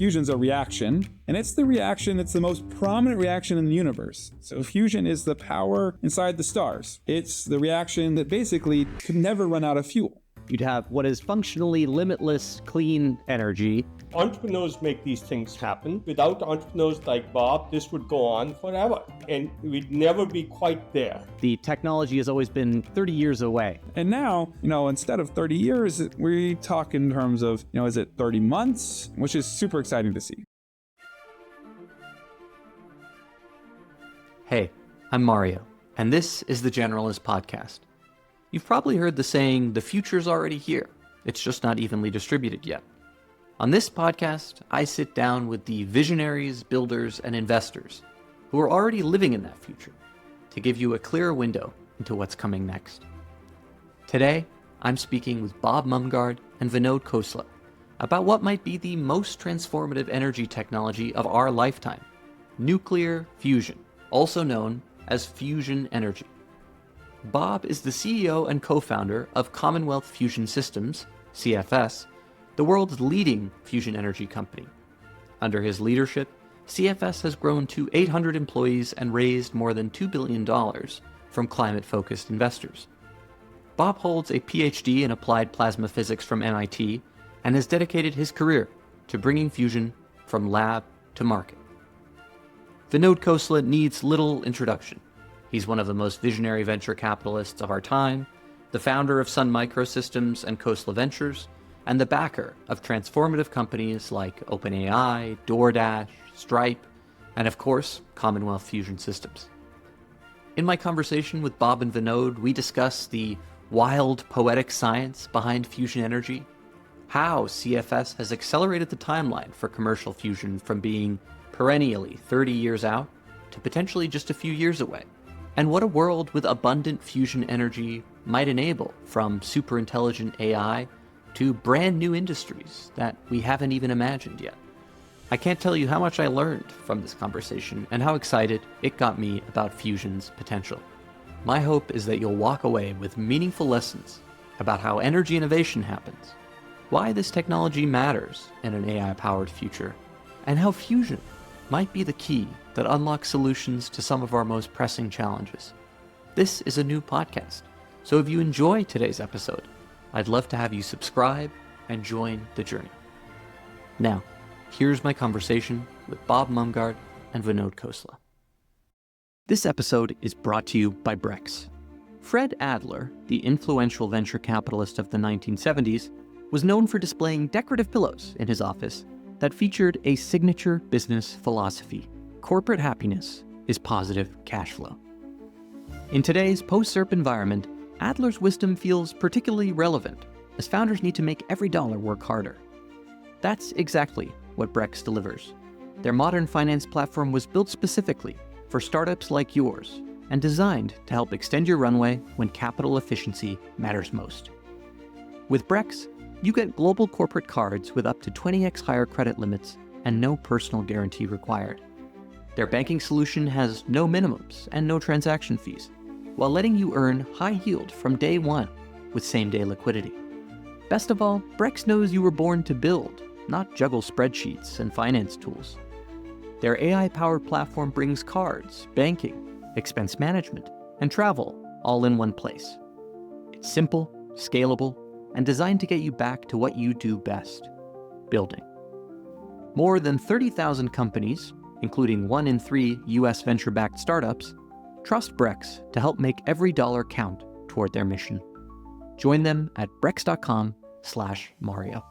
fusion's a reaction, and it's the most prominent reaction in the universe. So fusion is the power inside the stars. It's the reaction that basically could never run out of fuel. You'd have what is functionally limitless clean energy. Entrepreneurs make these things happen. Without entrepreneurs like Bob, this would go on forever, and we'd never be quite there. The technology has always been 30 years away. And now, instead of 30 years, we talk in terms of, is it 30 months, which is super exciting to see. Hey, I'm Mario, and this is the Generalist podcast. You've probably heard the saying, the future's already here. It's just not evenly distributed yet. On this podcast, I sit down with the visionaries, builders, and investors who are already living in that future to give you a clearer window into what's coming next. Today, I'm speaking with Bob Mumgaard and Vinod Khosla about what might be the most transformative energy technology of our lifetime, nuclear fusion, also known as fusion energy. Bob is the CEO and co-founder of Commonwealth Fusion Systems, CFS, the world's leading fusion energy company. Under his leadership, CFS has grown to 800 employees and raised more than $2 billion from climate-focused investors. Bob holds a PhD in applied plasma physics from MIT and has dedicated his career to bringing fusion from lab to market. Vinod Khosla needs little introduction. He's one of the most visionary venture capitalists of our time, the founder of Sun Microsystems and Khosla Ventures, and the backer of transformative companies like OpenAI, DoorDash, Stripe, and of course, Commonwealth Fusion Systems. In my conversation with Bob and Vinod, we discuss the wild, poetic science behind fusion energy, how CFS has accelerated the timeline for commercial fusion from being perennially 30 years out to potentially just a few years away, and what a world with abundant fusion energy might enable, from superintelligent AI to brand new industries that we haven't even imagined yet. I can't tell you how much I learned from this conversation and how excited it got me about fusion's potential. My hope is that you'll walk away with meaningful lessons about how energy innovation happens, why this technology matters in an AI-powered future, and how fusion might be the key that unlocks solutions to some of our most pressing challenges. This is a new podcast, so if you enjoy today's episode, I'd love to have you subscribe and join the journey. Now, here's my conversation with Bob Mumgaard and Vinod Khosla. This episode is brought to you by Brex. Fred Adler, the influential venture capitalist of the 1970s, was known for displaying decorative pillows in his office that featured a signature business philosophy: corporate happiness is positive cash flow. In today's post-SERP environment, Adler's wisdom feels particularly relevant, as founders need to make every dollar work harder. That's exactly what Brex delivers. Their modern finance platform was built specifically for startups like yours and designed to help extend your runway when capital efficiency matters most. With Brex, you get global corporate cards with up to 20x higher credit limits and no personal guarantee required. Their banking solution has no minimums and no transaction fees, while letting you earn high yield from day one with same-day liquidity. Best of all, Brex knows you were born to build, not juggle spreadsheets and finance tools. Their AI-powered platform brings cards, banking, expense management, and travel all in one place. It's simple, scalable, and designed to get you back to what you do best: building. More than 30,000 companies, including 1 in 3 US venture-backed startups, trust Brex to help make every dollar count toward their mission. Join them at brex.com/Mario.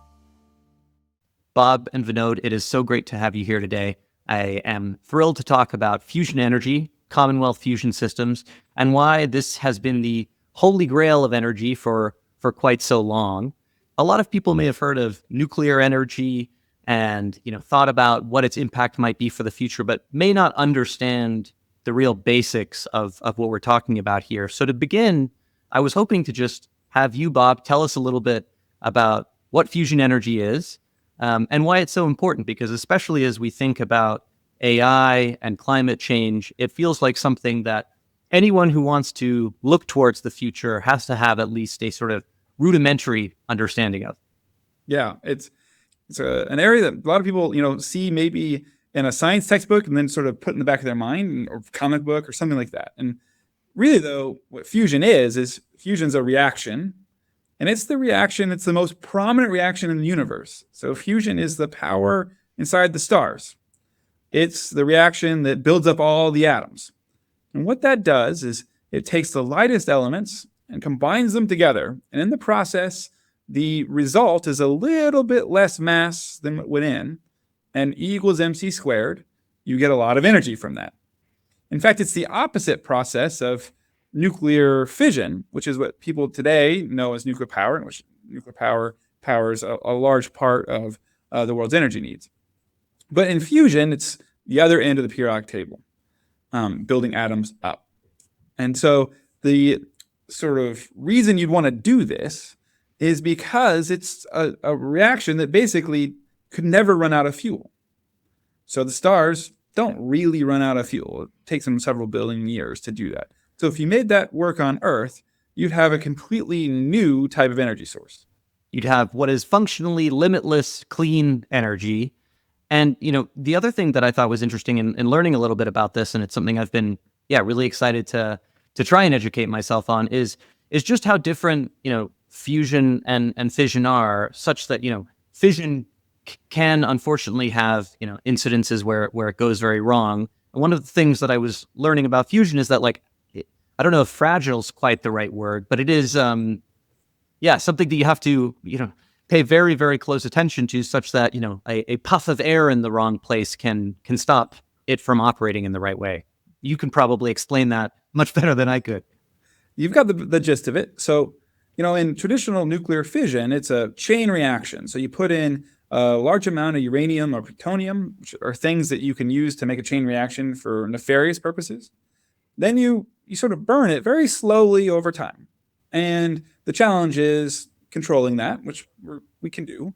Bob and Vinod, it is so great to have you here today. I am thrilled to talk about fusion energy, Commonwealth Fusion Systems, and why this has been the holy grail of energy for quite so long. A lot of people may have heard of nuclear energy and thought about what its impact might be for the future, but may not understand the real basics of what we're talking about here. So to begin, I was hoping to just have you, Bob, tell us a little bit about what fusion energy is and why it's so important, because especially as we think about AI and climate change, it feels like something that anyone who wants to look towards the future has to have at least a sort of rudimentary understanding of. Yeah, It's an area that a lot of people, see maybe in a science textbook and then sort of put in the back of their mind, or comic book or something like that. And really, though, what fusion is fusion's a reaction. And it's the most prominent reaction in the universe. So fusion is the power inside the stars. It's the reaction that builds up all the atoms. And what that does is it takes the lightest elements and combines them together. And in the process, the result is a little bit less mass than what went in. And E equals mc squared. You get a lot of energy from that. In fact, it's the opposite process of nuclear fission, which is what people today know as nuclear power, in which nuclear power powers a large part of the world's energy needs. But in fusion, it's the other end of the periodic table, building atoms up. And so the sort of reason you'd want to do this is because it's a reaction that basically could never run out of fuel. So the stars don't really run out of fuel. It takes them several billion years to do that. So if you made that work on Earth, you'd have a completely new type of energy source. You'd have what is functionally limitless clean energy. And, the other thing that I thought was interesting in learning a little bit about this, and it's something I've been, really excited to try and educate myself on, is just how different, fusion and fission are, such that, fission can unfortunately have, incidences where it goes very wrong. And one of the things that I was learning about fusion is that, I don't know if fragile is quite the right word, but it is, something that you have to, pay very, very close attention to, such that, a puff of air in the wrong place can stop it from operating in the right way. You can probably explain that much better than I could. You've got the gist of it. So, in traditional nuclear fission, it's a chain reaction. So you put in a large amount of uranium or plutonium, which are things that you can use to make a chain reaction for nefarious purposes. Then you sort of burn it very slowly over time. And the challenge is controlling that, which we can do.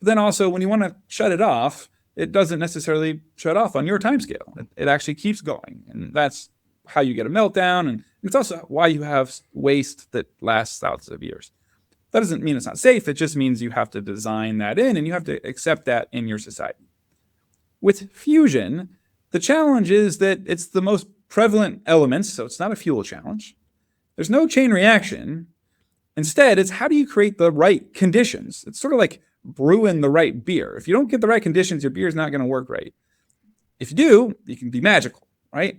But then also, when you want to shut it off, it doesn't necessarily shut off on your timescale. It actually keeps going. And that's how you get a meltdown. And it's also why you have waste that lasts thousands of years. That doesn't mean it's not safe. It just means you have to design that in, and you have to accept that in your society. With fusion, the challenge is that it's the most prevalent element, so it's not a fuel challenge. There's no chain reaction. Instead, it's how do you create the right conditions? It's sort of like brewing the right beer. If you don't get the right conditions, your beer is not going to work right. If you do, you can be magical, right?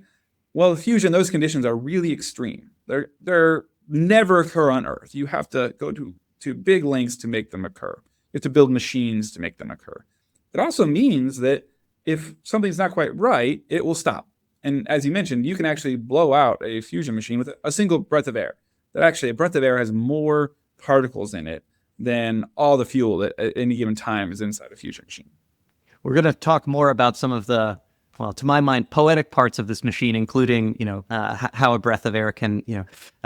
Well, with fusion, those conditions are really extreme. They're never occur on Earth. You have to go to big lengths to make them occur. You have to build machines to make them occur. It also means that if something's not quite right, it will stop. And as you mentioned, you can actually blow out a fusion machine with a single breath of air. That actually, a breath of air has more particles in it than all the fuel that at any given time is inside a fusion machine. We're going to talk more about some of the, well, to my mind, poetic parts of this machine, including, how a breath of air can,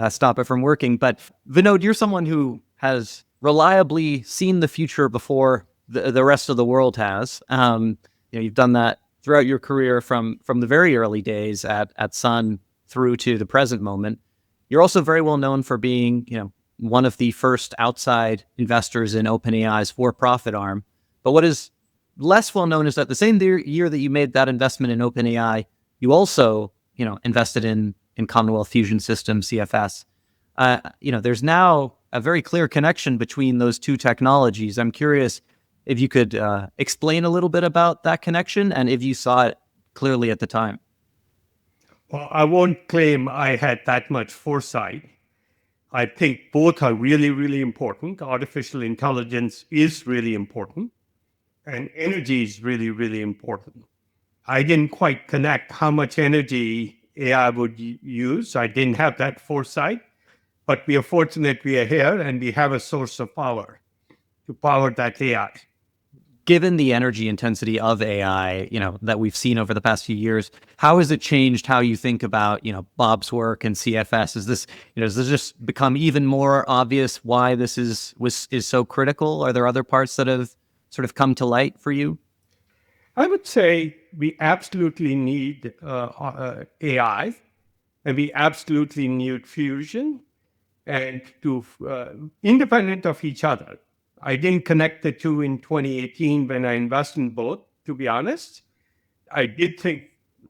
stop it from working. But Vinod, you're someone who has reliably seen the future before the rest of the world has. You've done that throughout your career from the very early days at Sun through to the present moment. You're also very well known for being, one of the first outside investors in OpenAI's for-profit arm. But what is less well known is that the same year that you made that investment in OpenAI, you also, invested in Commonwealth Fusion Systems, CFS. There's now a very clear connection between those two technologies. I'm curious if you could explain a little bit about that connection and if you saw it clearly at the time. Well, I won't claim I had that much foresight. I think both are really, really important. Artificial intelligence is really important, and energy is really, really important. I didn't quite connect how much energy AI would use. I didn't have that foresight, but we are fortunate we are here and we have a source of power to power that AI. Given the energy intensity of AI, that we've seen over the past few years, how has it changed how you think about, Bob's work and CFS? Is this, does this just become even more obvious why this is so critical? Are there other parts that have sort of come to light for you? I would say we absolutely need AI, and we absolutely need fusion, and to independent of each other. I didn't connect the two in 2018 when I invested in both, to be honest. I did think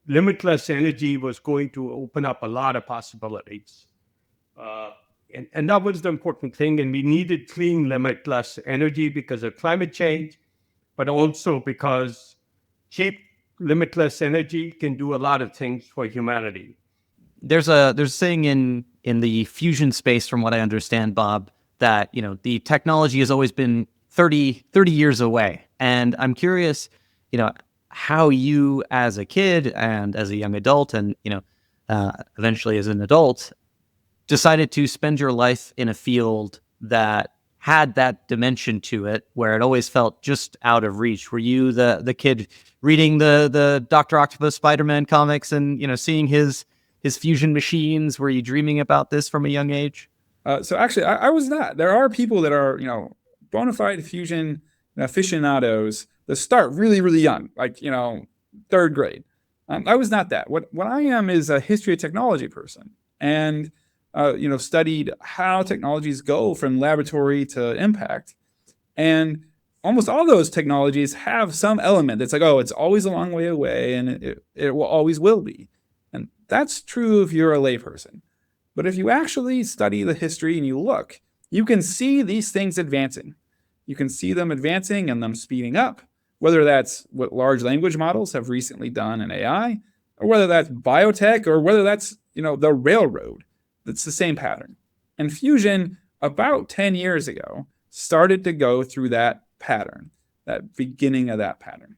limitless energy was going to open up a lot of possibilities. And that was the important thing. And we needed clean, limitless energy because of climate change, but also because cheap, limitless energy can do a lot of things for humanity. There's a saying in the fusion space, from what I understand, Bob, that the technology has always been 30 years away. And I'm curious, how you as a kid and as a young adult and eventually as an adult decided to spend your life in a field that had that dimension to it, where it always felt just out of reach. Were you the kid reading the Dr. Octopus Spider-Man comics and seeing his fusion machines? Were you dreaming about this from a young age? So actually, I was not. There are people that are bona fide fusion aficionados that start really, really young, like third grade. I was not that. What I am is a history of technology person, and studied how technologies go from laboratory to impact. And almost all those technologies have some element that's like, oh, it's always a long way away, and it will always will be. And that's true if you're a layperson. But if you actually study the history and you look, you can see these things advancing. You can see them advancing and them speeding up, whether that's what large language models have recently done in AI, or whether that's biotech, or whether that's the railroad. It's the same pattern. And fusion, about 10 years ago, started to go through that pattern, that beginning of that pattern.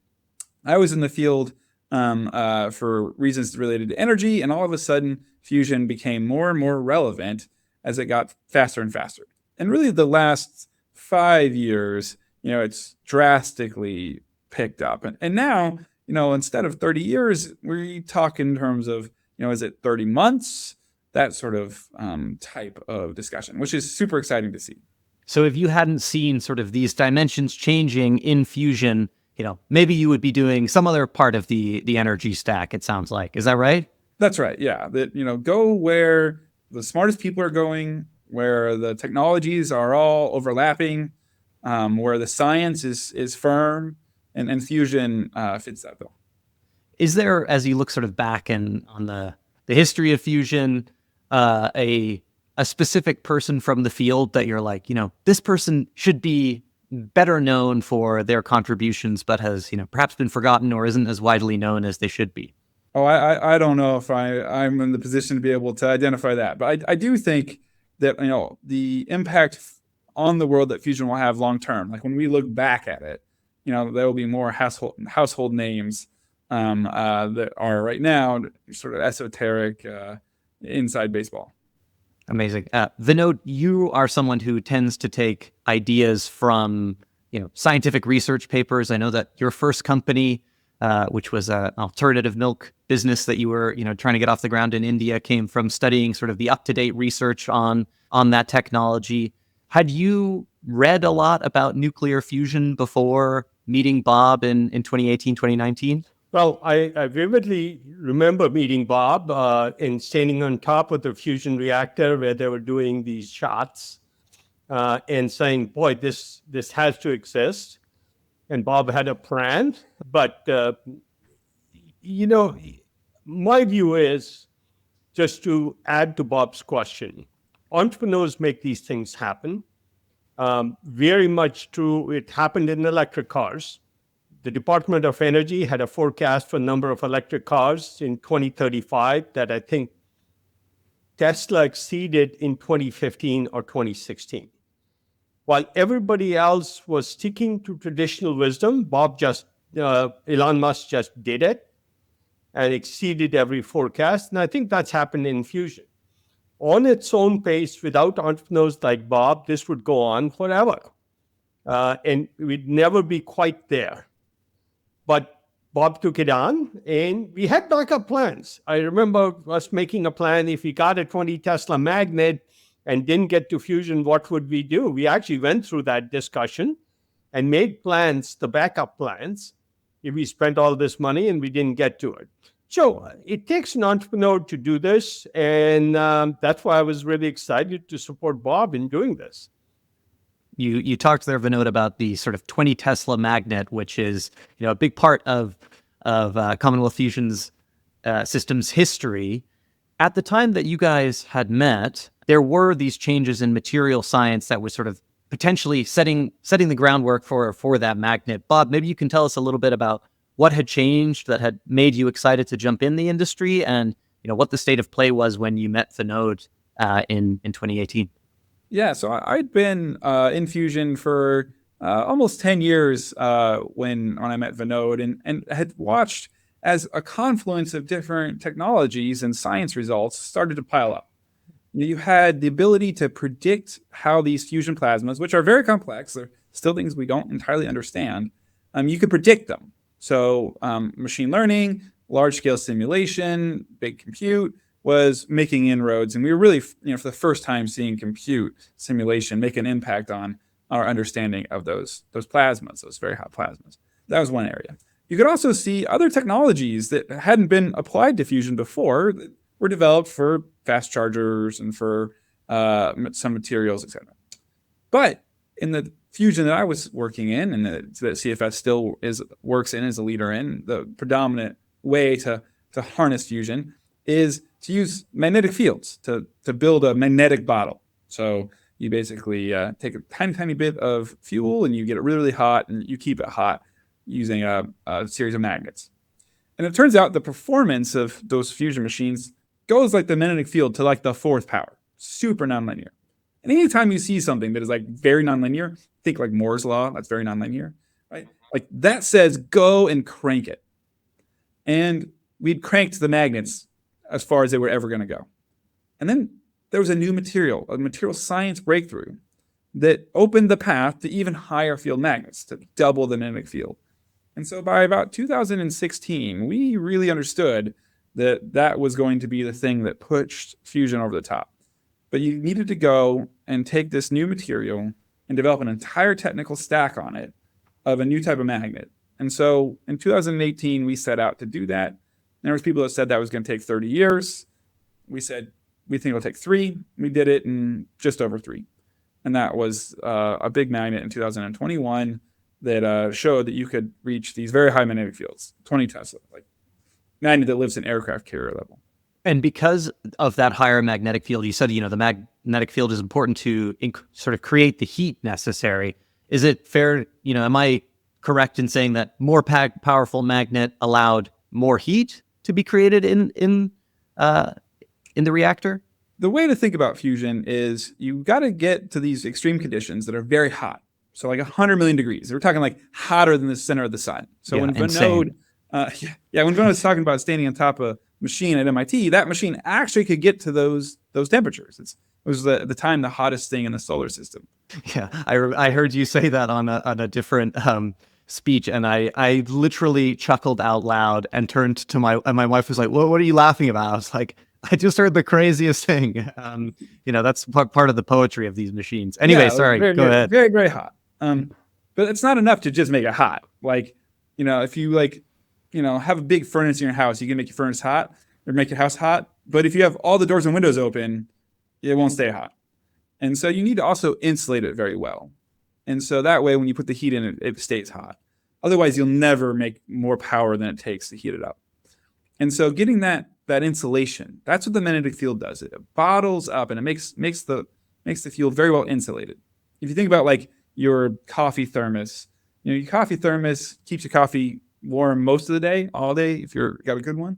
I was in the field for reasons related to energy, and all of a sudden, fusion became more and more relevant as it got faster and faster. And really the last 5 years, it's drastically picked up. And now, instead of 30 years, we talk in terms of, is it 30 months? That sort of type of discussion, which is super exciting to see. So if you hadn't seen sort of these dimensions changing in fusion, maybe you would be doing some other part of the energy stack, it sounds like. Is that right? That's right. Yeah. That, go where the smartest people are going, where the technologies are all overlapping, where the science is firm, and fusion fits that bill. Is there, as you look sort of back on the history of fusion, a specific person from the field that you're like, this person should be better known for their contributions, but has, perhaps been forgotten or isn't as widely known as they should be? Oh, I don't know if I'm in the position to be able to identify that, but I do think that, the impact on the world that fusion will have long term, like when we look back at it, there will be more household names that are right now sort of esoteric inside baseball. Amazing. Vinod, you are someone who tends to take ideas from, scientific research papers. I know that your first company, which was an alternative milk business that you were, trying to get off the ground in India, came from studying sort of the up-to-date research on that technology. Had you read a lot about nuclear fusion before meeting Bob in 2018, 2019? Well, I vividly remember meeting Bob and standing on top of the fusion reactor where they were doing these shots and saying, boy, this has to exist. And Bob had a plan. But, my view is, just to add to Bob's question, entrepreneurs make these things happen. Very much true. It happened in electric cars. The Department of Energy had a forecast for number of electric cars in 2035 that I think Tesla exceeded in 2015 or 2016. While everybody else was sticking to traditional wisdom, Elon Musk just did it and exceeded every forecast. And I think that's happened in fusion. On its own pace, without entrepreneurs like Bob, this would go on forever. And we'd never be quite there. But Bob took it on, and we had backup plans. I remember us making a plan. If we got a 20 Tesla magnet and didn't get to fusion, what would we do? We actually went through that discussion and made plans, the backup plans, if we spent all this money and we didn't get to it. So it takes an entrepreneur to do this, and that's why I was really excited to support Bob in doing this. You talked there, Vinod, about the sort of 20 Tesla magnet, which is a big part of Commonwealth Fusion's systems history. At the time that you guys had met, there were these changes in material science that was sort of potentially setting the groundwork for that magnet. Bob, maybe you can tell us a little bit about what had changed that had made you excited to jump in the industry, and what the state of play was when you met Vinod in 2018. Yeah, so I'd been in Fusion for almost 10 years when I met Vinod, and had watched as a confluence of different technologies and science results started to pile up. You had the ability to predict how these fusion plasmas, which are very complex, they're still things we don't entirely understand, you could predict them. So machine learning, large-scale simulation, big compute was making inroads, and we were really, for the first time seeing compute simulation make an impact on our understanding of those plasmas, those very hot plasmas. That was one area. You could also see other technologies that hadn't been applied to fusion before that were developed for fast chargers and for some materials, etc. But in the fusion that I was working in, and that CFS still works in as a leader in, the predominant way to harness fusion is to use magnetic fields to build a magnetic bottle. So you basically take a tiny bit of fuel and you get it really, really hot, and you keep it hot using a series of magnets. And it turns out the performance of those fusion machines goes like the magnetic field to like the fourth power, super nonlinear. And anytime you see something that is like very nonlinear, think like Moore's law, that's very nonlinear, right? Like that says go and crank it. And we'd cranked the magnets as far as they were ever going to go. And then there was a material science breakthrough that opened the path to even higher field magnets, to double the magnetic field. And so by about 2016, we really understood that that was going to be the thing that pushed fusion over the top. But you needed to go and take this new material and develop an entire technical stack on it of a new type of magnet. And so in 2018, we set out to do that. And there was people that said that was going to take 30 years. We said, we think it'll take 3. We did it in just over 3. And that was a big magnet in 2021 that showed that you could reach these very high magnetic fields, 20 Tesla, like magnet that lives in aircraft carrier level. And because of that higher magnetic field, you said, the magnetic field is important to sort of create the heat necessary. Is it fair, am I correct in saying that more powerful magnet allowed more heat to be created in the reactor? The way to think about fusion is you got to get to these extreme conditions that are very hot. So like 100 million degrees. We're talking like hotter than the center of the sun. So when Vinod, when Vinod was talking about standing on top of a machine at MIT, that machine actually could get to those temperatures. It was the time the hottest thing in the solar system. Yeah, I heard you say that on a different speech, and I literally chuckled out loud and turned to my wife was like, "What are you laughing about?" I was like, I just heard the craziest thing. That's part of the poetry of these machines. Anyway, sorry, go ahead. Very, very hot. But it's not enough to just make it hot. Like, if you have a big furnace in your house, you can make your furnace hot or make your house hot. But if you have all the doors and windows open, it won't stay hot. And so you need to also insulate it very well. And so that way, when you put the heat in, it stays hot. Otherwise, you'll never make more power than it takes to heat it up. And so getting that insulation, that's what the magnetic field does. It bottles up and it makes the field very well insulated. If you think about like your coffee thermos, your coffee thermos keeps your coffee warm most of the day, all day, if you've got a good one.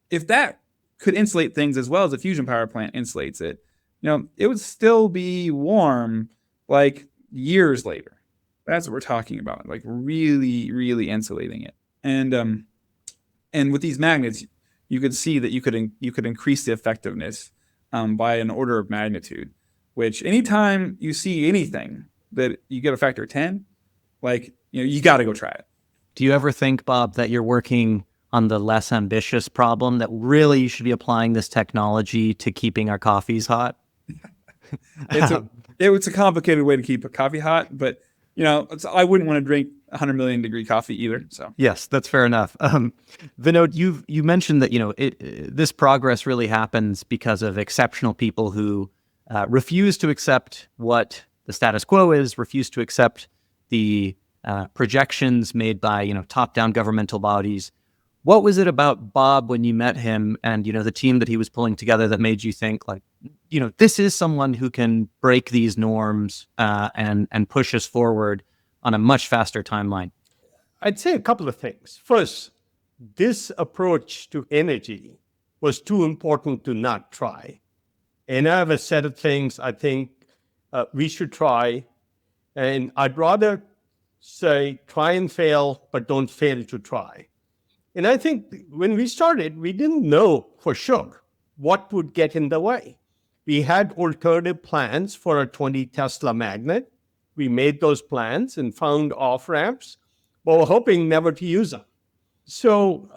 If that could insulate things as well as a fusion power plant insulates it, it would still be warm like years later. That's what we're talking about, like really, really insulating it. And with these magnets, you could see that you could increase the effectiveness by an order of magnitude, which anytime you see anything that you get a factor of 10, like, you got to go try it. Do you ever think, Bob, that you're working on the less ambitious problem, that really you should be applying this technology to keeping our coffees hot? It's a complicated way to keep a coffee hot, but I wouldn't want to drink 100 million degree coffee either. So yes, that's fair enough. Vinod, you mentioned that this progress really happens because of exceptional people who refuse to accept what the status quo is, refused to accept the projections made by, top-down governmental bodies. What was it about Bob when you met him and, the team that he was pulling together that made you think like, this is someone who can break these norms and push us forward on a much faster timeline? I'd say a couple of things. First, this approach to energy was too important to not try. And I have a set of things I think we should try. And I'd rather say try and fail, but don't fail to try. And I think when we started, we didn't know for sure what would get in the way. We had alternative plans for a 20 Tesla magnet. We made those plans and found off-ramps, but we're hoping never to use them. So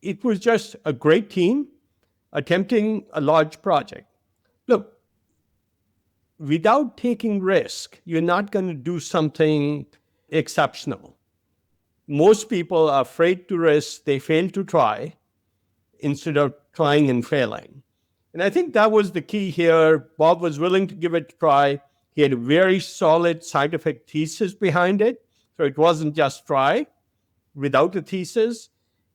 it was just a great team attempting a large project. Look, without taking risk, you're not going to do something exceptional. Most people are afraid to risk, they fail to try instead of trying and failing. And I think that was the key here. Bob was willing to give it a try. He had a very solid scientific thesis behind it. So it wasn't just try without a thesis.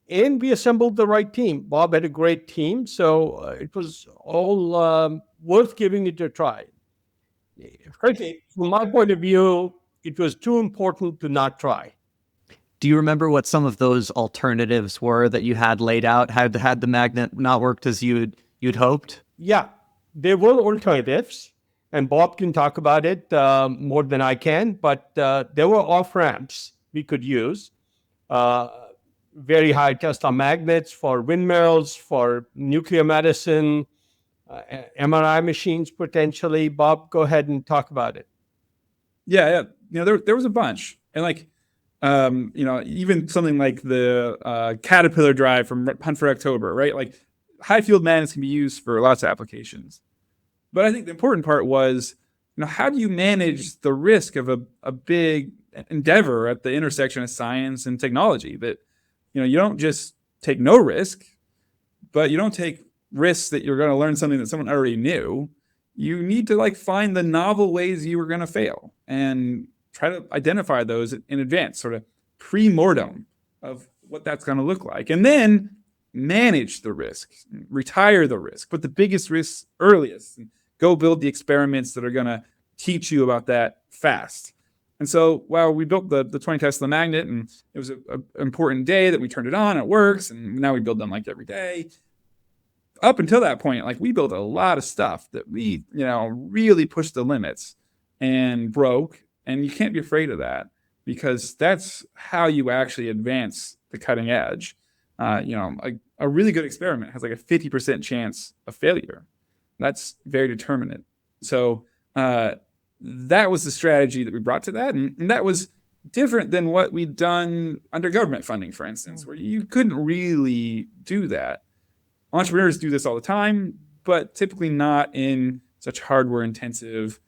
And we assembled the right team. Bob had a great team. So it was all worth giving it a try. Frankly, from my point of view, it was too important to not try. Do you remember what some of those alternatives were that you had laid out? Had the magnet not worked as you'd hoped? Yeah, there were alternatives, and Bob can talk about it more than I can, but there were off-ramps we could use. Very high Tesla magnets for windmills, for nuclear medicine, MRI machines potentially. Bob, go ahead and talk about it. Yeah. There was a bunch. And even something like the Caterpillar drive from Hunt for October, right? Like high field magnets can be used for lots of applications. But I think the important part was, how do you manage the risk of a big endeavor at the intersection of science and technology? That, you don't just take no risk, but you don't take risks that you're going to learn something that someone already knew. You need to find the novel ways you were going to fail and try to identify those in advance, sort of pre-mortem of what that's going to look like. And then manage the risk, retire the risk, put the biggest risks earliest, and go build the experiments that are going to teach you about that fast. And so while we built the 20 Tesla magnet, and it was an important day that we turned it on, it works, and now we build them every day. Up until that point, we built a lot of stuff that we, really pushed the limits and broke. And you can't be afraid of that, because that's how you actually advance the cutting edge. A really good experiment has a 50% chance of failure. That's very determinate. So that was the strategy that we brought to that. And that was different than what we'd done under government funding, for instance, where you couldn't really do that. Entrepreneurs do this all the time, but typically not in such hardware intensive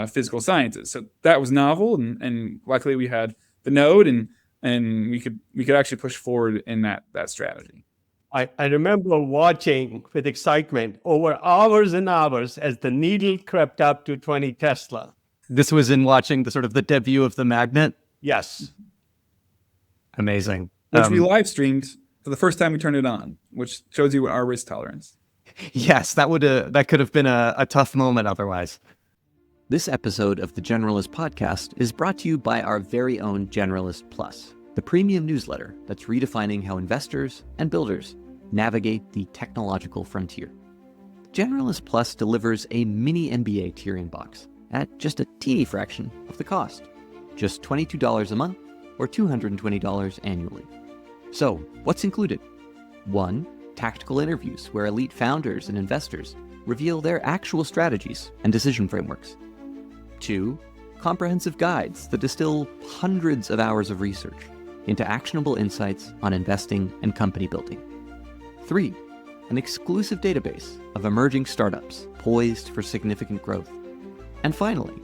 physical sciences. So that was novel, and luckily we had Vinod, and we could actually push forward in that strategy. I remember watching with excitement over hours and hours as the needle crept up to 20 Tesla. This was in watching the debut of the magnet? Yes. Amazing. Which we live streamed for the first time we turned it on, which shows you our risk tolerance. Yes, that could have been a tough moment otherwise. This episode of the Generalist podcast is brought to you by our very own Generalist Plus, the premium newsletter that's redefining how investors and builders navigate the technological frontier. Generalist Plus delivers a mini MBA to your inbox at just a teeny fraction of the cost, just $22 a month or $220 annually. So, what's included? 1, tactical interviews where elite founders and investors reveal their actual strategies and decision frameworks. 2, comprehensive guides that distill hundreds of hours of research into actionable insights on investing and company building. 3, an exclusive database of emerging startups poised for significant growth. And finally,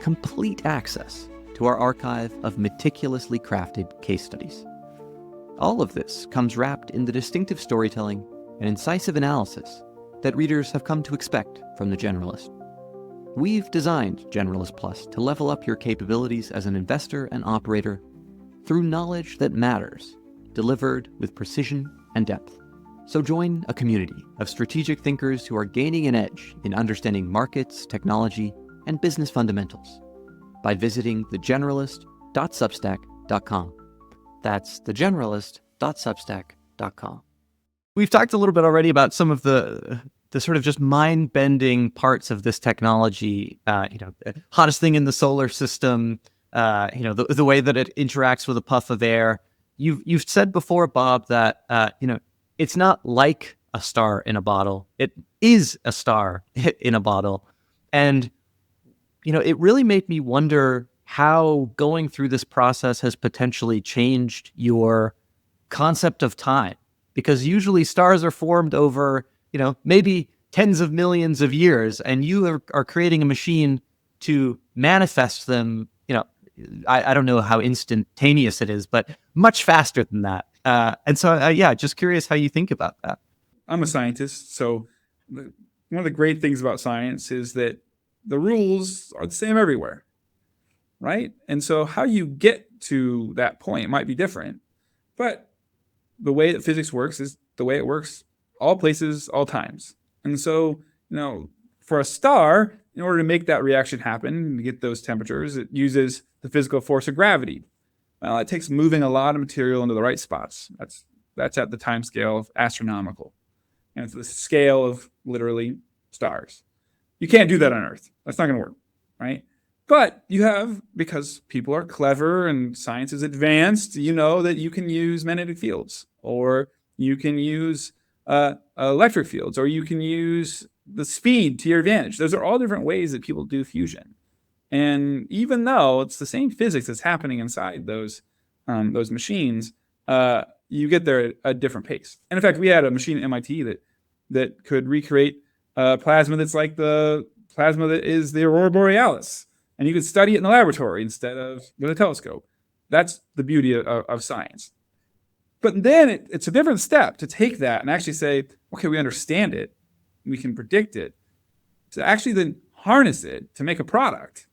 complete access to our archive of meticulously crafted case studies. All of this comes wrapped in the distinctive storytelling and incisive analysis that readers have come to expect from the Generalist. We've designed Generalist Plus to level up your capabilities as an investor and operator through knowledge that matters, delivered with precision and depth. So join a community of strategic thinkers who are gaining an edge in understanding markets, technology, and business fundamentals by visiting thegeneralist.substack.com. That's thegeneralist.substack.com. We've talked a little bit already about some of the sort of just mind-bending parts of this technology. Hottest thing in the solar system. The way that it interacts with a puff of air. You've said before, Bob, that it's not like a star in a bottle. It is a star in a bottle, and it really made me wonder how going through this process has potentially changed your concept of time. Because usually stars are formed over, maybe tens of millions of years, and you are creating a machine to manifest them, I don't know how instantaneous it is, but much faster than that. And so, just curious how you think about that. I'm a scientist, so one of the great things about science is that the rules are the same everywhere, right? And so how you get to that point might be different, but the way that physics works is the way it works all places, all times. And so, for a star, in order to make that reaction happen, to get those temperatures, it uses the physical force of gravity. Well, it takes moving a lot of material into the right spots. That's at the time scale of astronomical. And it's the scale of literally stars. You can't do that on Earth. That's not going to work, right? But you have, because people are clever and science is advanced, that you can use magnetic fields, or you can use electric fields, or you can use the speed to your advantage. Those are all different ways that people do fusion. And even though it's the same physics that's happening inside those machines, you get there at a different pace. And in fact, we had a machine at MIT that could recreate plasma that's like the plasma that is the aurora borealis. And you could study it in the laboratory instead of with a telescope. That's the beauty of science. But then it's a different step to take that and actually say, okay, we understand it, we can predict it, to actually then harness it to make a product.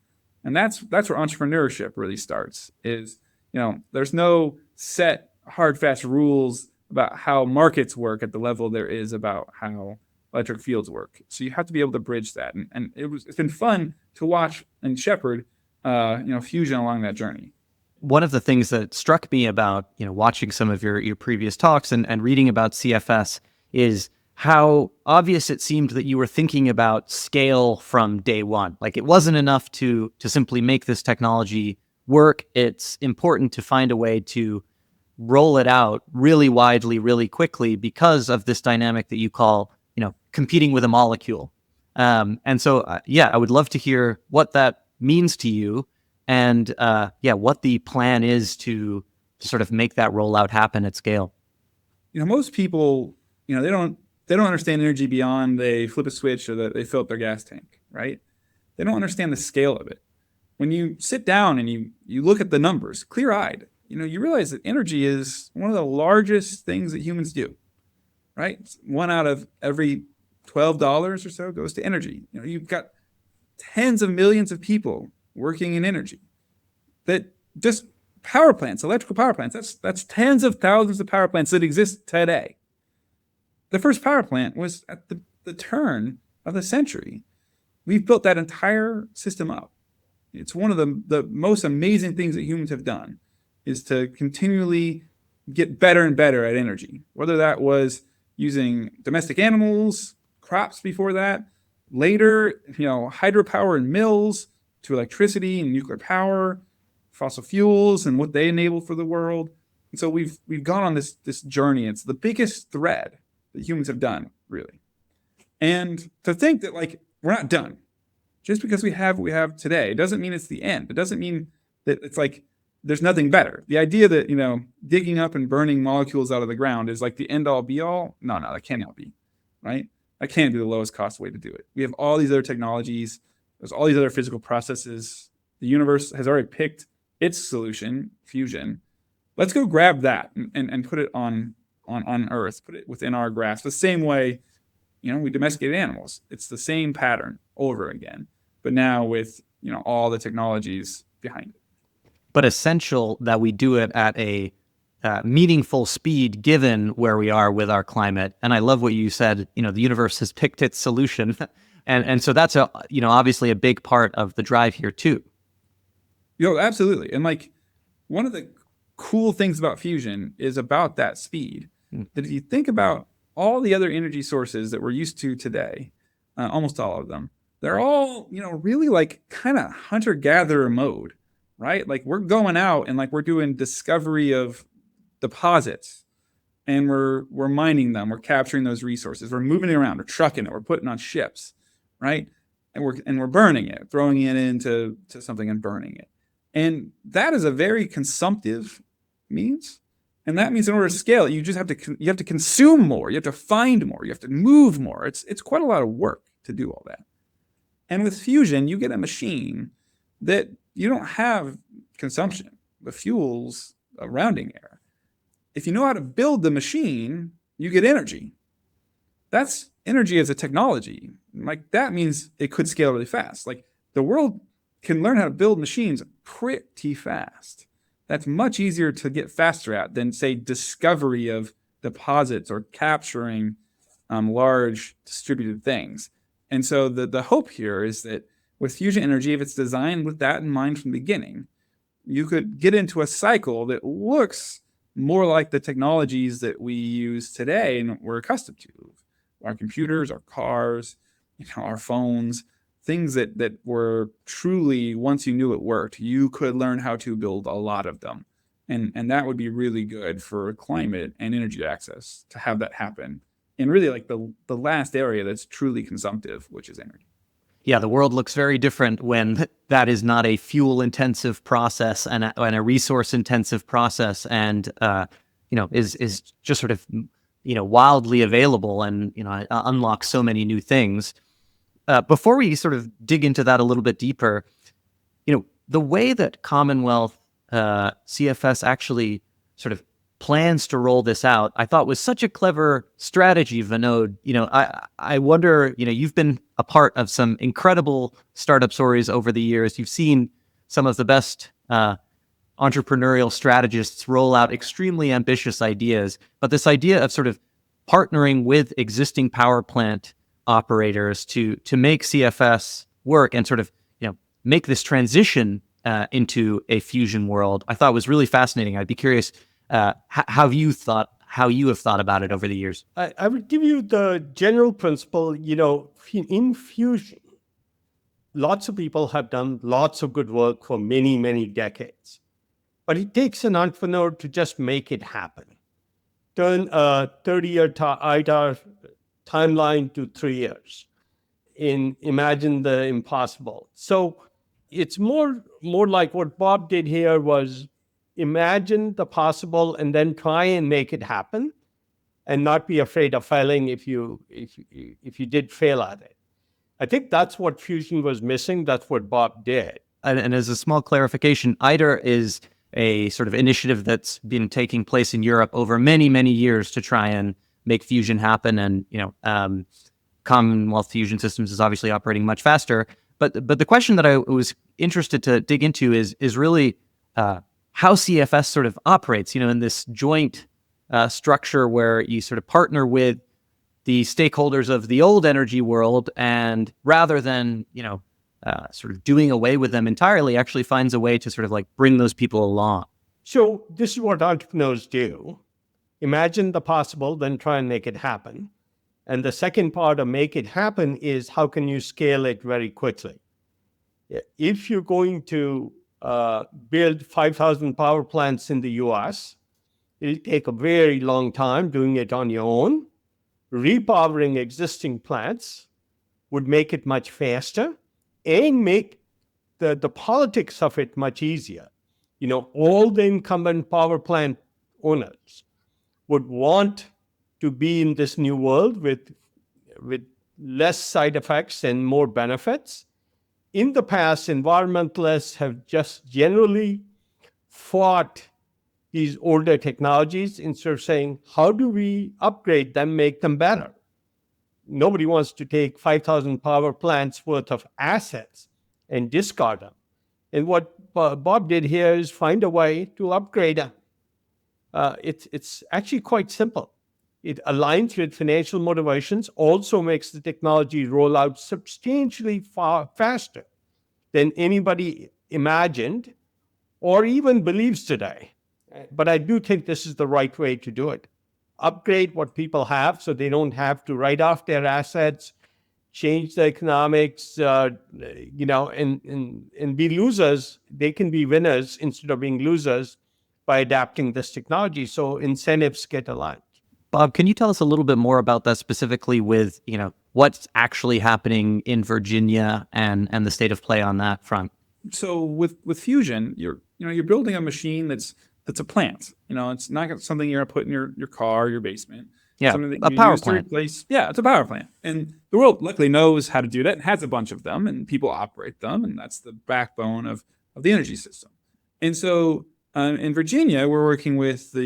And that's where entrepreneurship really starts. Is there's no set hard fast rules about how markets work at the level there is about how electric fields work. So you have to be able to bridge that. And it's been fun to watch and shepherd fusion along that journey. One of the things that struck me about watching some of your previous talks and reading about CFS is how obvious it seemed that you were thinking about scale from day one. Like, it wasn't enough to simply make this technology work. It's important to find a way to roll it out really widely, really quickly, because of this dynamic that you call, competing with a molecule. And so, I would love to hear what that means to you, and what the plan is to sort of make that rollout happen at scale. Most people, they don't understand energy beyond they flip a switch or that they fill up their gas tank, right? They don't understand the scale of it. When you sit down and you look at the numbers, clear-eyed, you realize that energy is one of the largest things that humans do, right? 1 out of every $12 or so goes to energy. You've got tens of millions of people working in energy. That just power plants, electrical power plants, that's tens of thousands of power plants that exist today. The first power plant was at the turn of the century. We've built that entire system up. It's one of the most amazing things that humans have done, is to continually get better and better at energy. Whether that was using domestic animals, crops before that, later, hydropower in mills, to electricity and nuclear power, fossil fuels and what they enable for the world. And so we've gone on this journey. It's the biggest thread that humans have done, really. And to think that we're not done. Just because we have what we have today, it doesn't mean it's the end. It doesn't mean that it's like there's nothing better. The idea that, digging up and burning molecules out of the ground is like the end all be all. No, that cannot be, right? That can't be the lowest cost way to do it. We have all these other technologies. There's all these other physical processes. The universe has already picked its solution, fusion. Let's go grab that and put it on Earth, put it within our grasp. The same way, we domesticated animals. It's the same pattern over again. but now with, all the technologies behind it. But essential that we do it at a meaningful speed given where we are with our climate. And I love what you said, the universe has picked its solution. and so that's obviously a big part of the drive here too. Absolutely. And one of the cool things about fusion is about that speed. That if you think about all the other energy sources that we're used to today, almost all of them, they're all, really kind of hunter-gatherer mode, right? We're going out and we're doing discovery of deposits, and we're mining them, we're capturing those resources, we're moving it around, we're trucking it, we're putting on ships, right? And we're burning it, throwing it into something and burning it. And that is a very consumptive means. And that means in order to scale it, you have to consume more, you have to find more, you have to move more. It's quite a lot of work to do all that. And with fusion, you get a machine that you don't have consumption. The fuel's a rounding error. If you know how to build the machine, you get energy. That's energy as a technology. That means it could scale really fast. The world can learn how to build machines pretty fast. That's much easier to get faster at than, say, discovery of deposits or capturing large distributed things. And so the hope here is that with fusion energy, if it's designed with that in mind from the beginning, you could get into a cycle that looks more like the technologies that we use today and we're accustomed to. Our computers, our cars, our phones, things that were truly, once you knew it worked, you could learn how to build a lot of them. And that would be really good for climate and energy access to have that happen. And really the last area that's truly consumptive, which is energy. Yeah, the world looks very different when that is not a fuel-intensive process and a resource-intensive process, and is just sort of wildly available and unlocks so many new things. Before we sort of dig into that a little bit deeper, the way that Commonwealth CFS actually sort of plans to roll this out, I thought was such a clever strategy, Vinod. I wonder, you've been a part of some incredible startup stories over the years. You've seen some of the best entrepreneurial strategists roll out extremely ambitious ideas, but this idea of sort of partnering with existing power plant operators to make CFS work and sort of make this transition into a fusion world, I thought was really fascinating. I'd be curious how you have thought about it over the years. I would give you the general principle. In fusion, lots of people have done lots of good work for many, many decades, but it takes an entrepreneur to just make it happen. Turn a 30-year ITAR timeline to 3 years. Imagine the impossible. So it's more like what Bob did here was imagine the possible and then try and make it happen, and not be afraid of failing if you did fail at it. I think that's what fusion was missing. That's what Bob did. And as a small clarification, ITER is a sort of initiative that's been taking place in Europe over many, many years to try and make fusion happen. And, Commonwealth Fusion Systems is obviously operating much faster. But the question that I was interested to dig into is really how CFS sort of operates, in this joint structure where you sort of partner with the stakeholders of the old energy world, and rather than, sort of doing away with them entirely, actually finds a way to sort of bring those people along. So this is what entrepreneurs do. Imagine the possible, then try and make it happen. And the second part of make it happen is how can you scale it very quickly? If you're going to build 5,000 power plants in the US, it'll take a very long time doing it on your own. Repowering existing plants would make it much faster and make the politics of it much easier. All the incumbent power plant owners would want to be in this new world with less side effects and more benefits. In the past, environmentalists have just generally fought these older technologies instead of saying, how do we upgrade them, make them better? Nobody wants to take 5,000 power plants worth of assets and discard them. And what Bob did here is find a way to upgrade them. It's actually quite simple. It aligns with financial motivations, also makes the technology roll out substantially far faster than anybody imagined or even believes today. But I do think this is the right way to do it. Upgrade what people have so they don't have to write off their assets, change the economics, and be losers. They can be winners instead of being losers by adapting this technology. So incentives get aligned. Bob, can you tell us a little bit more about that specifically with, what's actually happening in Virginia and the state of play on that front? So with fusion, you're building a machine that's a plant. It's not something you're gonna put in your car, your basement. Yeah, something that a you power use to plant. replace. Yeah, it's a power plant, and the world luckily knows how to do that. It has a bunch of them, and people operate them, and that's the backbone of the energy system. And so in Virginia, we're working with the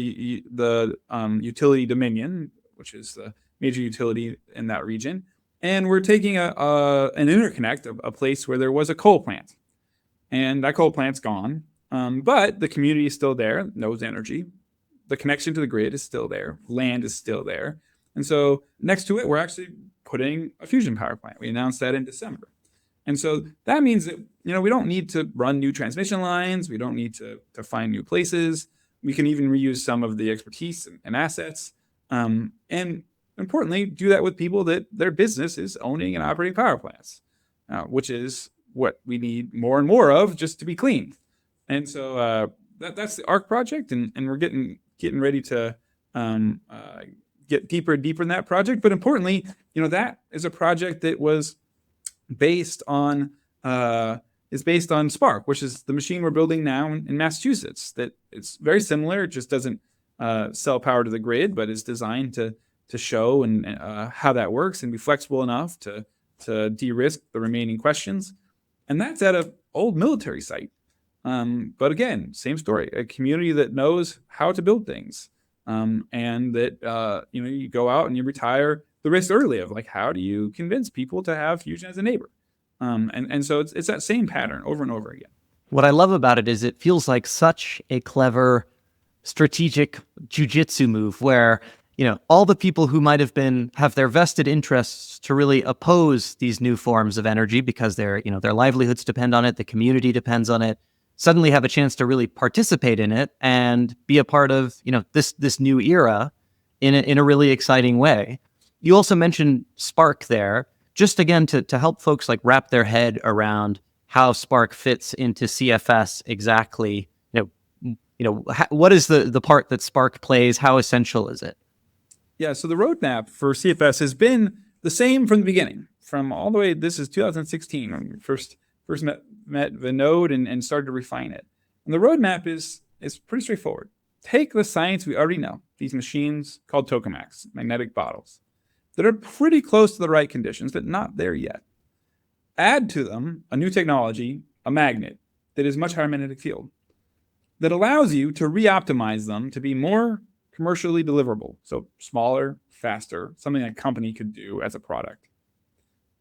utility Dominion, which is the major utility in that region, and we're taking an interconnect, a place where there was a coal plant, and that coal plant's gone, but the community is still there, knows energy. The connection to the grid is still there. Land is still there. And so next to it, we're actually putting a fusion power plant. We announced that in December. And so that means that, we don't need to run new transmission lines. We don't need to find new places. We can even reuse some of the expertise and assets. And importantly, do that with people that their business is owning and operating power plants, which is what we need more and more of just to be clean. And so that's the ARC project. And we're getting ready to get deeper and deeper in that project. But importantly, that is a project that was based on SPARC, which is the machine we're building now in Massachusetts. That it's very similar. It just doesn't sell power to the grid, but is designed to show and how that works and be flexible enough to de-risk the remaining questions. And that's at an old military site. But again, same story, a community that knows how to build things. And that, you go out and you retire the risk early of how do you convince people to have fusion as a neighbor? And so it's that same pattern over and over again. What I love about it is it feels like such a clever strategic jujitsu move where, all the people who might have their vested interests to really oppose these new forms of energy because their livelihoods depend on it, the community depends on it, suddenly have a chance to really participate in it and be a part of, this new era in a really exciting way. You also mentioned SPARC there, just again to help folks wrap their head around how SPARC fits into CFS exactly. What is the part that SPARC plays? How essential is it? Yeah, so the roadmap for CFS has been the same from the beginning, from all the way. This is 2016 when we first met Vinod and started to refine it. And the roadmap is pretty straightforward. Take the science we already know, these machines called tokamaks, magnetic bottles, that are pretty close to the right conditions, but not there yet. Add to them a new technology, a magnet, that is much higher magnetic field, that allows you to re-optimize them to be more commercially deliverable. So smaller, faster, something a company could do as a product.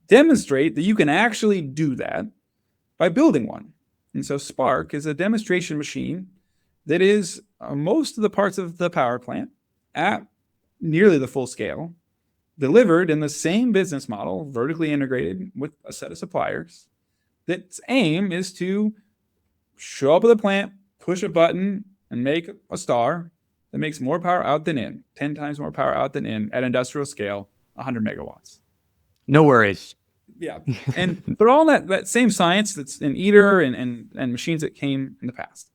Demonstrate that you can actually do that by building one. And so SPARC is a demonstration machine that is most of the parts of the power plant at nearly the full scale, delivered in the same business model, vertically integrated with a set of suppliers. That's aim is to show up at the plant, push a button, and make a star that makes more power out than in, 10 times more power out than in at industrial scale, 100 megawatts. No worries. Yeah. And they're all that same science that's in ITER and machines that came in the past.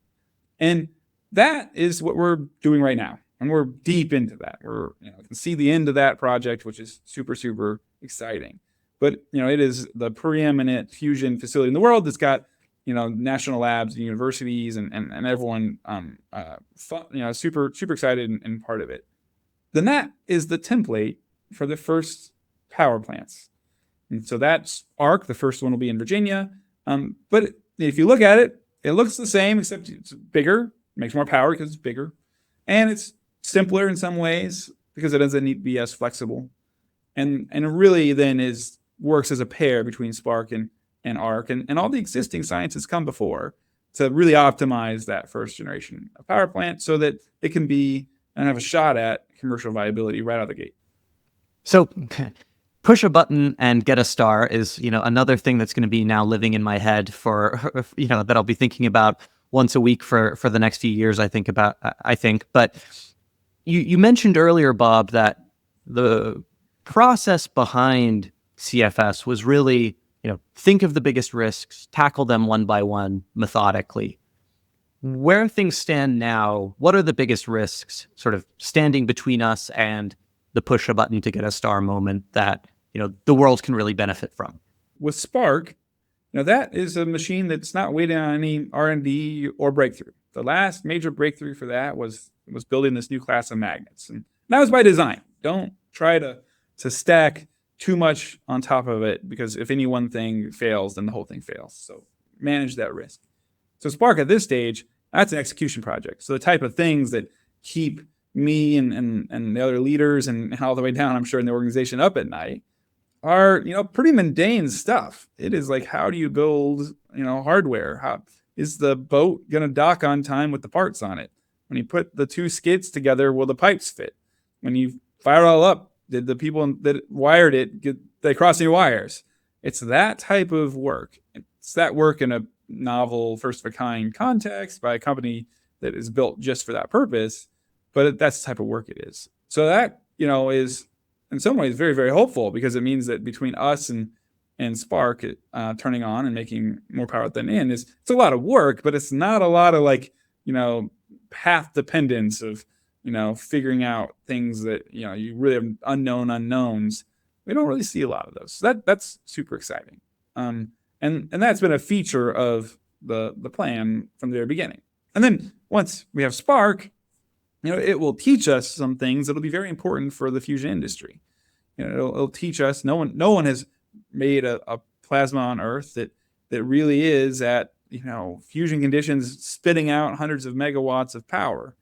And that is what we're doing right now. And we're deep into that. You can see the end of that project, which is super, super exciting. But, it is the preeminent fusion facility in the world that's got, national labs and universities and everyone, super, super excited and part of it. Then that is the template for the first power plants. And so that's ARC. The first one will be in Virginia. But if you look at it, it looks the same, except it's bigger, makes more power because it's bigger. And it's simpler in some ways because it doesn't need to be as flexible. And it really then works as a pair between SPARC and ARC and all the existing science has come before to really optimize that first generation of power plant so that it can be and have a shot at commercial viability right out of the gate. So push a button and get a star is, another thing that's going to be now living in my head for, that I'll be thinking about once a week for the next few years, I think. But you mentioned earlier, Bob, that the process behind CFS was really, think of the biggest risks, tackle them one by one methodically. Where things stand now, what are the biggest risks sort of standing between us and the push a button to get a star moment that, the world can really benefit from? With SPARC, that is a machine that's not waiting on any R&D or breakthrough. The last major breakthrough for that was building this new class of magnets. And that was by design. Don't try to stack too much on top of it, because if any one thing fails, then the whole thing fails. So manage that risk. So SPARC at this stage, that's an execution project. So the type of things that keep me and the other leaders and all the way down, I'm sure, in the organization up at night are, pretty mundane stuff. It is like, how do you build, hardware? How is the boat going to dock on time with the parts on it? When you put the two skids together, will the pipes fit? When you fire it all up, did the people that wired it they cross any wires? It's that type of work. It's that work in a novel, first of a kind context by a company that is built just for that purpose. But that's the type of work it is. So that, is in some ways very, very hopeful, because it means that between us and SPARC turning on and making more power than in it's a lot of work, but it's not a lot of path dependence of, figuring out things that, you really have unknowns. We don't really see a lot of those. So that's super exciting. And that's been a feature of the plan from the very beginning. And then once we have SPARC, it will teach us some things that'll be very important for the fusion industry. It'll teach us, no one has made a plasma on Earth that really is at, fusion conditions spitting out hundreds of megawatts of power.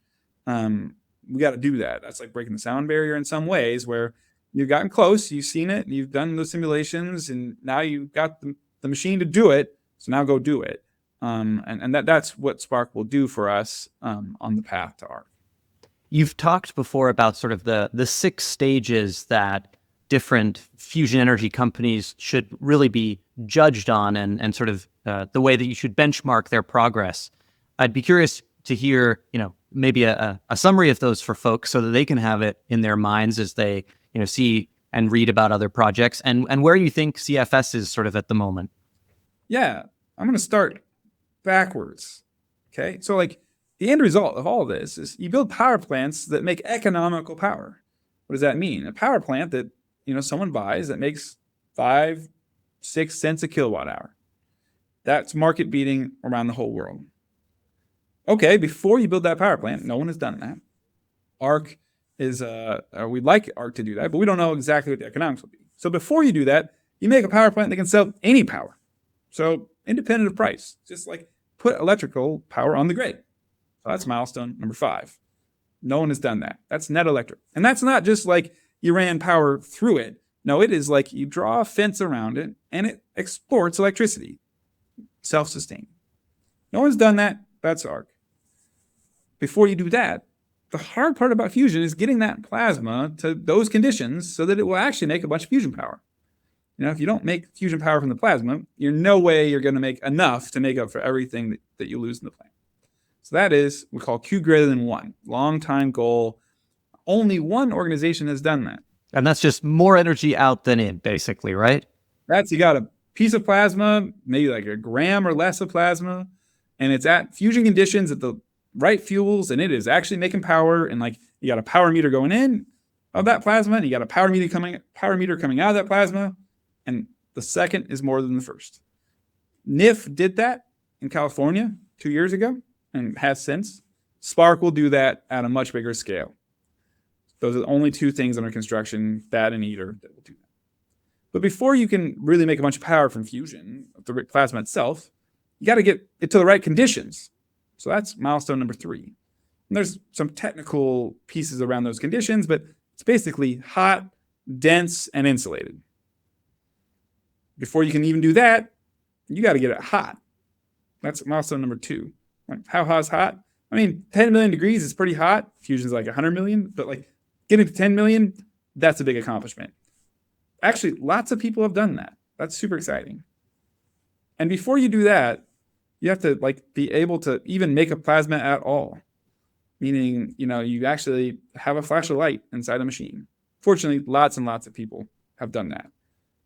We got to do that. That's like breaking the sound barrier in some ways, where you've gotten close, you've seen it, you've done the simulations, and now you've got the machine to do it. So now go do it. And that's what SPARC will do for us on the path to ARC. You've talked before about sort of the 6 stages that different fusion energy companies should really be judged on, and sort of the way that you should benchmark their progress. I'd be curious to hear, maybe a summary of those for folks so that they can have it in their minds as they, see and read about other projects, and where you think CFS is sort of at the moment. Yeah, I'm going to start backwards. Okay. So the end result of all of this is you build power plants that make economical power. What does that mean? A power plant that, someone buys that makes 5-6 cents a kilowatt hour. That's market beating around the whole world. Okay, before you build that power plant, no one has done that. ARC is, we'd like ARC to do that, but we don't know exactly what the economics will be. So before you do that, you make a power plant that can sell any power. So independent of price, just put electrical power on the grid. So that's milestone number 5. No one has done that. That's net electric. And that's not just you ran power through it. No, it is you draw a fence around it and it exports electricity. Self-sustained. No one's done that. That's ARC. Before you do that, the hard part about fusion is getting that plasma to those conditions so that it will actually make a bunch of fusion power. If you don't make fusion power from the plasma, you're no way you're going to make enough to make up for everything that you lose in the plant. So that is what we call Q greater than 1. Long time goal. Only one organization has done that. And that's just more energy out than in, basically, right? You got a piece of plasma, maybe a gram or less of plasma, and it's at fusion conditions at the right fuels, and it is actually making power. And you got a power meter going in of that plasma, and you got a power meter coming out of that plasma, and the second is more than the first. NIF did that in California 2 years ago, and has since. SPARC will do that at a much bigger scale. Those are the only 2 things under construction, that and ITER, that will do that. But before you can really make a bunch of power from fusion, the plasma itself, you got to get it to the right conditions. So that's milestone number 3. And there's some technical pieces around those conditions, but it's basically hot, dense, and insulated. Before you can even do that, you got to get it hot. That's milestone number 2. Like, how hot is hot? I mean, 10 million degrees is pretty hot. Fusion's like 100 million, but like getting to 10 million, that's a big accomplishment. Actually, lots of people have done that. That's super exciting. And before you do that, you have to like be able to even make a plasma at all. Meaning, you actually have a flash of light inside a machine. Fortunately, lots and lots of people have done that.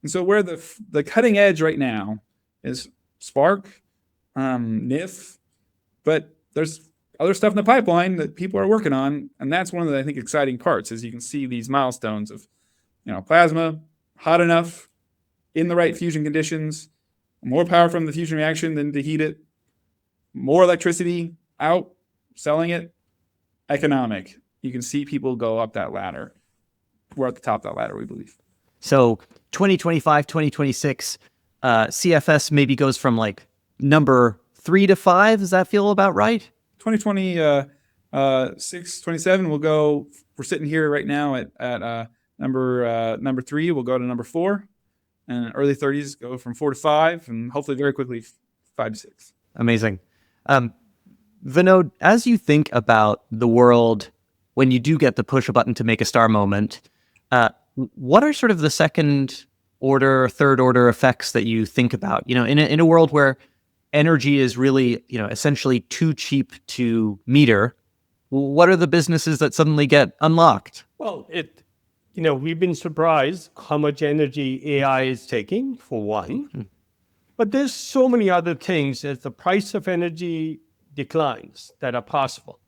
And so where the cutting edge right now is SPARC, NIF, but there's other stuff in the pipeline that people are working on. And that's one of the, I think, exciting parts is you can see these milestones of, plasma, hot enough, in the right fusion conditions, more power from the fusion reaction than to heat it, more electricity out, selling it, economic. You can see people go up that ladder. We're at the top of that ladder, we believe. So 2025, 2026, CFS maybe goes from like number 3 to 5. Does that feel about right? 2026, 27, we'll go, we're sitting here right now at number 3, we'll go to number 4. And early 30s go from 4 to 5, and hopefully very quickly 5 to 6. Amazing. Vinod, as you think about the world when you do get the push a button to make a star moment, what are sort of the second order, third order effects that you think about? In a world where energy is really, essentially too cheap to meter, what are the businesses that suddenly get unlocked? Well, we've been surprised how much energy AI is taking, for one. But there's so many other things as the price of energy declines that are possible.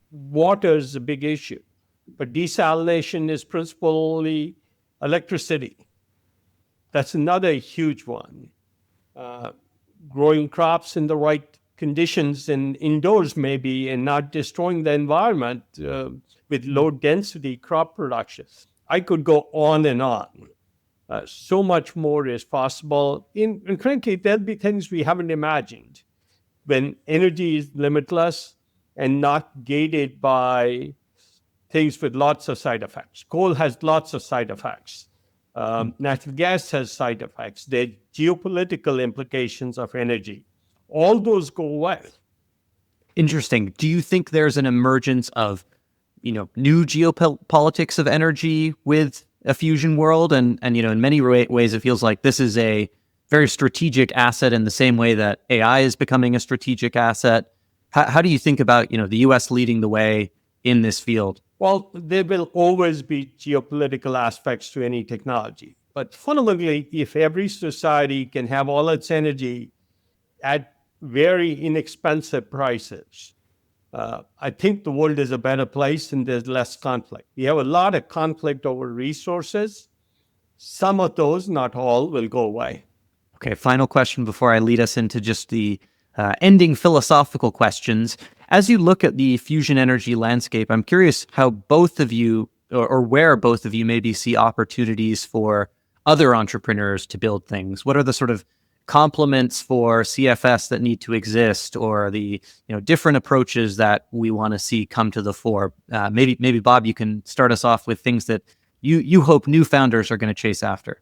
Water is a big issue, but desalination is principally electricity. That's another huge one. Growing crops in the right conditions and indoors maybe, and not destroying the environment with low density crop production. I could go on and on. So much more is possible. And frankly, there'll be things we haven't imagined. When energy is limitless and not gated by things with lots of side effects. Coal has lots of side effects. Natural gas has side effects. There are geopolitical implications of energy. All those go away. Interesting. Do you think there's an emergence of, new geopolitics of energy with a fusion world? And in many ways, it feels like this is a very strategic asset in the same way that AI is becoming a strategic asset. How do you think about, the U.S. leading the way in this field? Well, there will always be geopolitical aspects to any technology. But fundamentally, if every society can have all its energy at very inexpensive prices, I think the world is a better place and there's less conflict. We have a lot of conflict over resources. Some of those, not all, will go away. Okay, final question before I lead us into just the ending philosophical questions. As you look at the fusion energy landscape, I'm curious how both of you, or where both of you maybe see opportunities for other entrepreneurs to build things. What are the sort of complements for CFS that need to exist, or the different approaches that we want to see come to the fore? Maybe Bob, you can start us off with things that you hope new founders are going to chase after.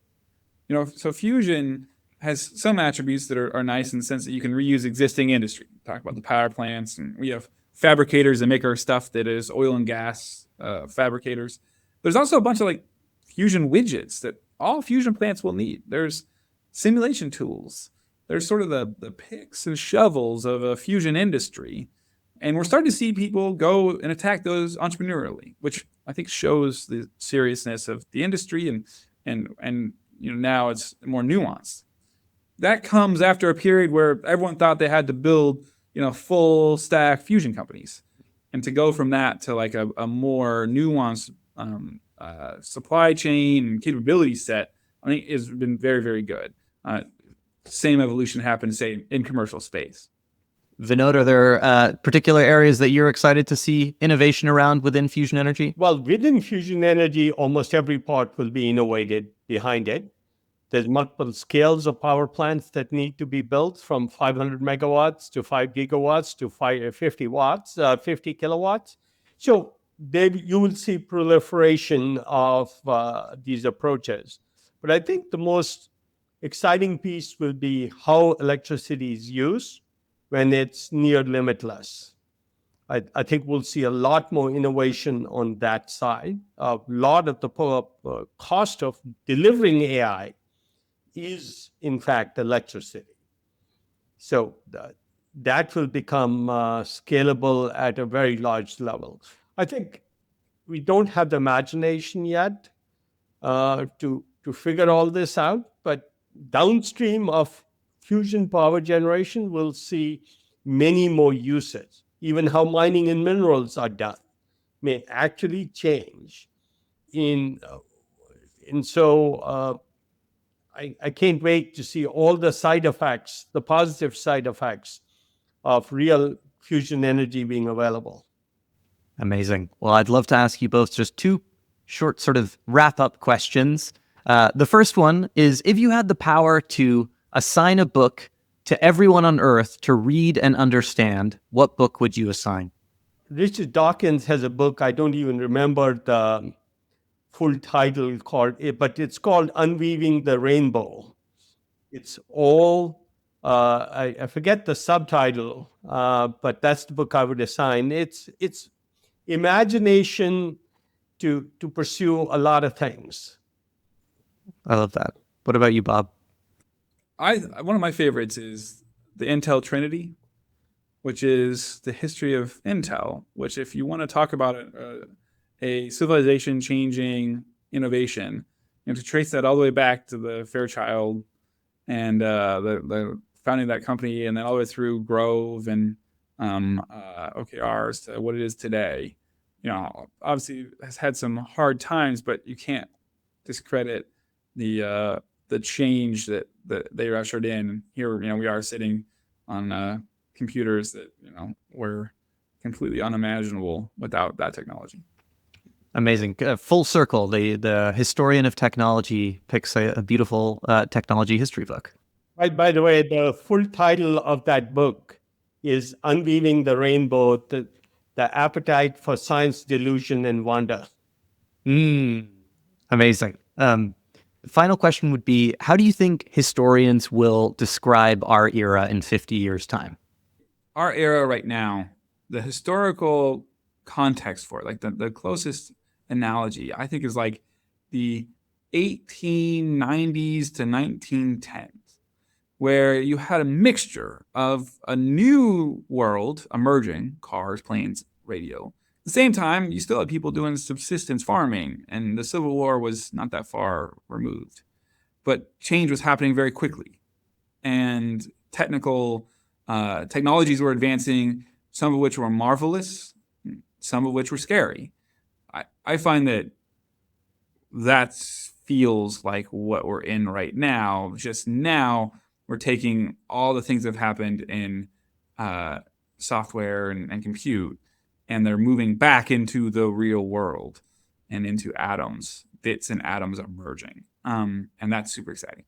So fusion has some attributes that are nice in the sense that you can reuse existing industry. Talk about the power plants, and we have fabricators that make our stuff that is oil and gas fabricators. There's also a bunch of like fusion widgets that all fusion plants will need. There's simulation tools. There's sort of the picks and shovels of a fusion industry. And we're starting to see people go and attack those entrepreneurially, which I think shows the seriousness of the industry and now it's more nuanced. That comes after a period where everyone thought they had to build, full stack fusion companies. And to go from that to like a more nuanced supply chain and capability set, I think has been very, very good. Same evolution happened, say, in commercial space. Vinod, are there particular areas that you're excited to see innovation around within fusion energy? Well, within fusion energy, almost every part will be innovated behind it. There's multiple scales of power plants that need to be built, from 500 megawatts to 5 gigawatts to 50 kilowatts. So you will see proliferation of these approaches. But I think the most exciting piece will be how electricity is used when it's near limitless. I think we'll see a lot more innovation on that side. A lot of the cost of delivering AI is, in fact, electricity. So that will become scalable at a very large level. I think we don't have the imagination yet to figure all this out, but downstream of fusion power generation, we'll see many more uses. Even how mining and minerals are done may actually change. I can't wait to see all the side effects, the positive side effects of real fusion energy being available. Amazing. Well, I'd love to ask you both just two short sort of wrap-up questions. The first one is, if you had the power to assign a book to everyone on Earth to read and understand, what book would you assign? Richard Dawkins has a book, I don't even remember the full title but it's called Unweaving the Rainbow. It's all, I forget the subtitle, but that's the book I would assign. It's imagination to pursue a lot of things. I love that. What about you, Bob? One of my favorites is the Intel Trinity, which is the history of Intel, which, if you want to talk about a civilization-changing innovation, to trace that all the way back to the Fairchild and the founding of that company, and then all the way through Grove and OKRs to what it is today. Obviously has had some hard times, but you can't discredit the change that they ushered in. Here, we are sitting on computers that were completely unimaginable without that technology. Amazing. Full circle. The historian of technology picks a beautiful technology history book. By the way, the full title of that book is Unweaving the Rainbow, the Appetite for Science, Delusion, and Wonder. Amazing. Final question would be, how do you think historians will describe our era in 50 years' time? Our era right now, the historical context for it, like the closest analogy, I think, is like the 1890s to 1910s, where you had a mixture of a new world emerging, cars, planes, radio. At the same time, you still had people doing subsistence farming, and the Civil War was not that far removed. But change was happening very quickly, and technologies were advancing, some of which were marvelous, some of which were scary. I find that feels like what we're in right now. Just now, we're taking all the things that have happened in software and compute, and they're moving back into the real world and into atoms. Bits and atoms are merging. And that's super exciting.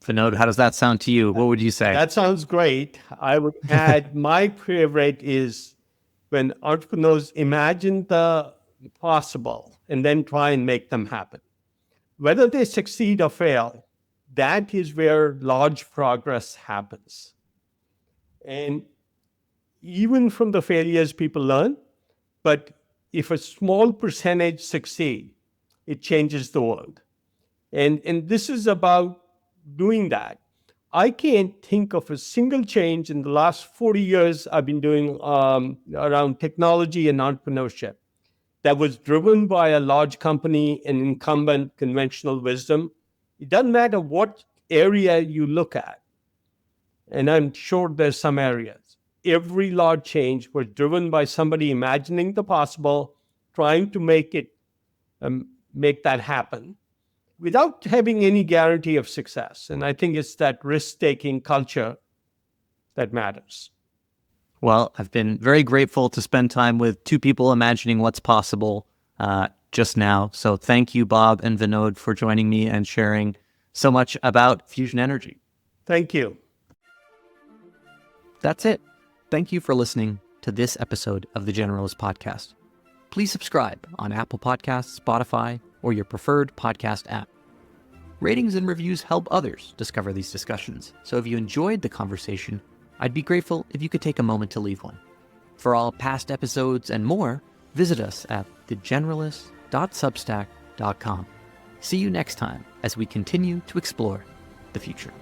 Vinod, how does that sound to you? What would you say? That sounds great. I would add my favorite is when entrepreneurs imagine the possible and then try and make them happen. Whether they succeed or fail, that is where large progress happens. And even from the failures, people learn. But if a small percentage succeed, it changes the world. And this is about doing that. I can't think of a single change in the last 40 years I've been doing around technology and entrepreneurship that was driven by a large company and incumbent conventional wisdom. It doesn't matter what area you look at. And I'm sure there's some areas. Every large change was driven by somebody imagining the possible, trying to make that happen without having any guarantee of success. And I think it's that risk-taking culture that matters. Well, I've been very grateful to spend time with two people imagining what's possible just now. So thank you, Bob and Vinod, for joining me and sharing so much about fusion energy. Thank you. That's it. Thank you for listening to this episode of the Generalist Podcast. Please subscribe on Apple Podcasts, Spotify, or your preferred podcast app. Ratings and reviews help others discover these discussions, so if you enjoyed the conversation, I'd be grateful if you could take a moment to leave one. For all past episodes and more, visit us at thegeneralist.substack.com. See you next time as we continue to explore the future.